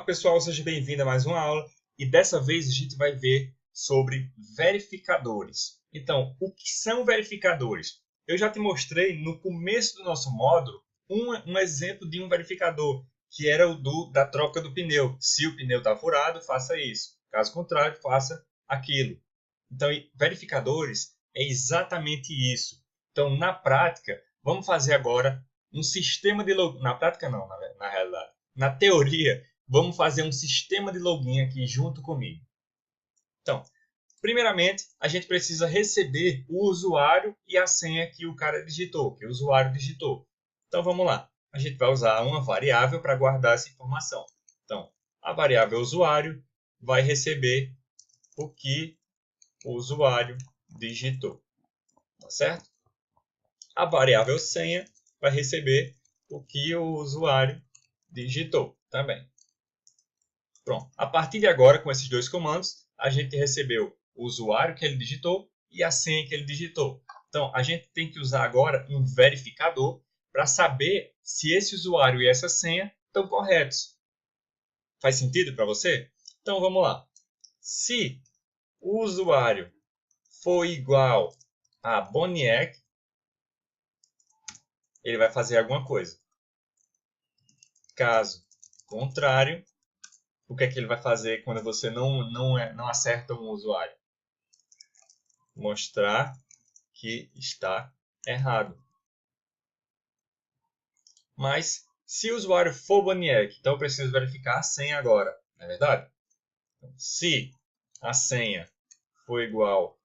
pessoal, seja bem-vindo a mais uma aula e dessa vez a gente vai ver sobre verificadores. Então, o que são verificadores? Eu já te mostrei no começo do nosso módulo um exemplo de um verificador, que era o da troca do pneu. Se o pneu está furado, faça isso. Caso contrário, faça aquilo. Então, verificadores é exatamente isso. Então, na prática, vamos fazer agora um sistema de login. Na prática não, na realidade. Na teoria, vamos fazer um sistema de login aqui junto comigo. Então, primeiramente, a gente precisa receber o usuário e a senha que o cara digitou, que o usuário digitou. Então, vamos lá. A gente vai usar uma variável para guardar essa informação. Então, a variável usuário vai receber o que o usuário digitou. Tá certo? A variável senha vai receber o que o usuário digitou também. Pronto. A partir de agora, com esses dois comandos, a gente recebeu o usuário que ele digitou e a senha que ele digitou. Então, a gente tem que usar agora um verificador para saber se esse usuário e essa senha estão corretos. Faz sentido para você? Então, vamos lá. Se o usuário for igual a Boniek, ele vai fazer alguma coisa. Caso contrário, o que é que ele vai fazer quando você não acerta um usuário? Mostrar que está errado. Mas, se o usuário for Boniek, então eu preciso verificar a senha agora, não é verdade? Então, se a senha for igual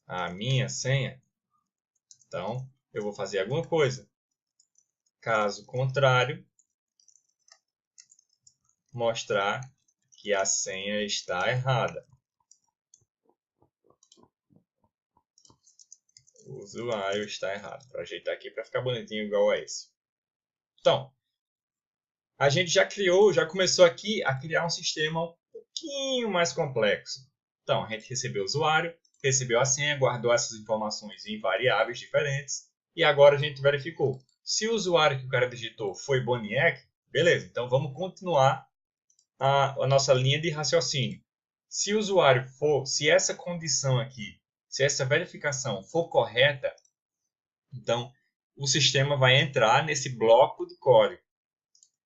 à minha senha, então eu vou fazer alguma coisa. Caso contrário, mostrar que a senha está errada. O usuário está errado. Para ajeitar aqui para ficar bonitinho igual a esse. Então, a gente já começou aqui a criar um sistema um pouquinho mais complexo. Então, a gente recebeu o usuário, recebeu a senha, guardou essas informações em variáveis diferentes e agora a gente verificou. Se o usuário que o cara digitou foi Boniek, beleza, então vamos continuar a nossa linha de raciocínio. Se o usuário for, se essa condição aqui, se essa verificação for correta, então o sistema vai entrar nesse bloco de código.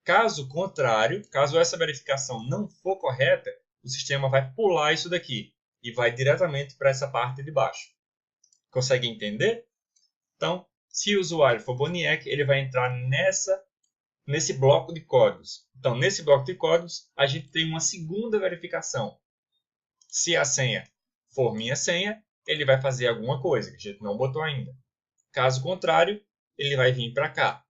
Caso contrário, caso essa verificação não for correta, o sistema vai pular isso daqui e vai diretamente para essa parte de baixo. Consegue entender? Então, se o usuário for Boniek, ele vai entrar nesse bloco de códigos. Então, nesse bloco de códigos, a gente tem uma segunda verificação. Se a senha for minha senha, ele vai fazer alguma coisa que a gente não botou ainda. Caso contrário, ele vai vir para cá.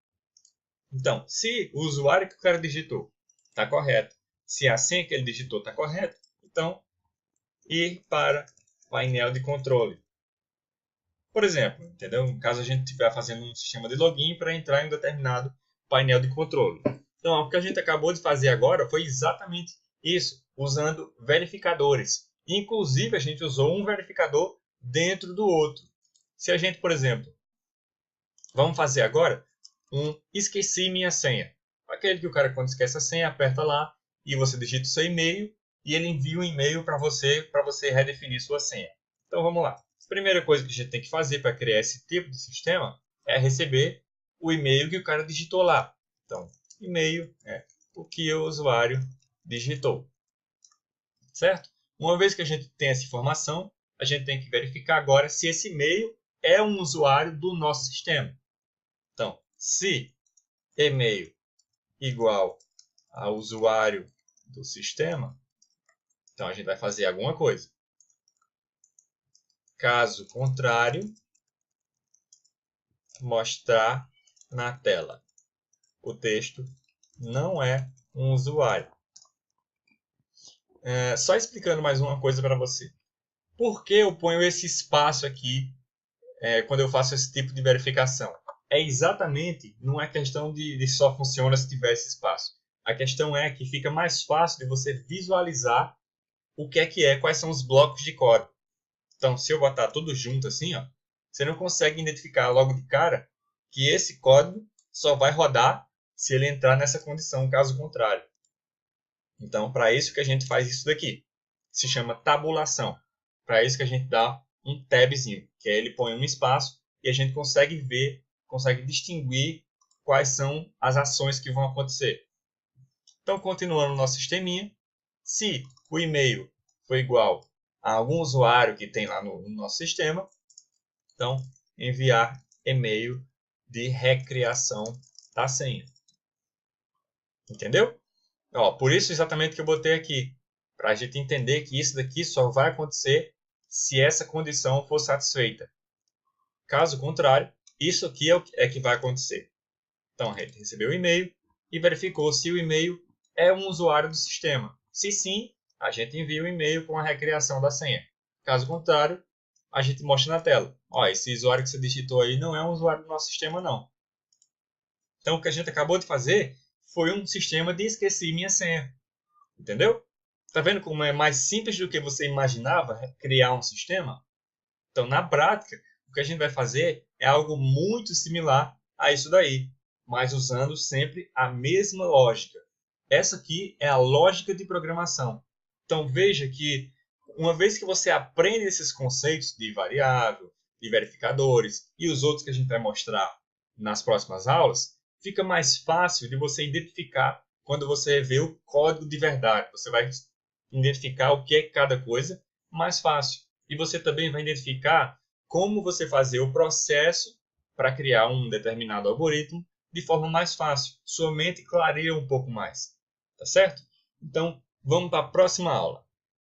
Então, se o usuário que o cara digitou está correto, se a senha que ele digitou está correta, então, ir para painel de controle. Por exemplo, entendeu? Caso a gente estiver fazendo um sistema de login para entrar em um determinado painel de controle. Então, o que a gente acabou de fazer agora foi exatamente isso, usando verificadores. Inclusive, a gente usou um verificador dentro do outro. Se a gente, por exemplo, vamos fazer agora um esqueci minha senha. Aquele que o cara, quando esquece a senha, aperta lá e você digita o seu e-mail e ele envia um e-mail para você redefinir sua senha. Então, vamos lá. A primeira coisa que a gente tem que fazer para criar esse tipo de sistema é receber o e-mail que o cara digitou lá. Então, e-mail é o que o usuário digitou. Certo? Uma vez que a gente tem essa informação, a gente tem que verificar agora se esse e-mail é um usuário do nosso sistema. Então, se e-mail igual ao usuário do sistema, então a gente vai fazer alguma coisa. Caso contrário, mostrar na tela. O texto não é um usuário. Só explicando mais uma coisa para você. Por que eu ponho esse espaço aqui quando eu faço esse tipo de verificação? É exatamente, não é questão de só funciona se tiver esse espaço. A questão é que fica mais fácil de você visualizar o que é, quais são os blocos de código. Então, se eu botar tudo junto assim, ó, você não consegue identificar logo de cara que esse código só vai rodar se ele entrar nessa condição, caso contrário. Então, para isso que a gente faz isso daqui. Se chama tabulação. Para isso que a gente dá um tabzinho, que aí ele põe um espaço e a gente consegue ver, consegue distinguir quais são as ações que vão acontecer. Então, continuando o nosso sisteminha, se o e-mail for igual a algum usuário que tem lá no nosso sistema, então, enviar e-mail de recriação da senha. Entendeu? Ó, por isso exatamente que eu botei aqui, para a gente entender que isso daqui só vai acontecer se essa condição for satisfeita. Caso contrário, isso aqui é que vai acontecer. Então, a gente recebeu o e-mail e verificou se o e-mail é um usuário do sistema. Se sim, a gente envia o e-mail com a recriação da senha. Caso contrário, a gente mostra na tela. Ó, esse usuário que você digitou aí não é um usuário do nosso sistema, não. Então, o que a gente acabou de fazer foi um sistema de esqueci minha senha. Entendeu? Tá vendo como é mais simples do que você imaginava criar um sistema? Então, na prática, o que a gente vai fazer é algo muito similar a isso daí, mas usando sempre a mesma lógica. Essa aqui é a lógica de programação. Então, veja que uma vez que você aprende esses conceitos de variável, de verificadores e os outros que a gente vai mostrar nas próximas aulas, fica mais fácil de você identificar quando você vê o código de verdade. Você vai identificar o que é cada coisa mais fácil. E você também vai identificar como você fazer o processo para criar um determinado algoritmo de forma mais fácil. Sua mente clareia um pouco mais. Tá certo? Então, vamos para a próxima aula.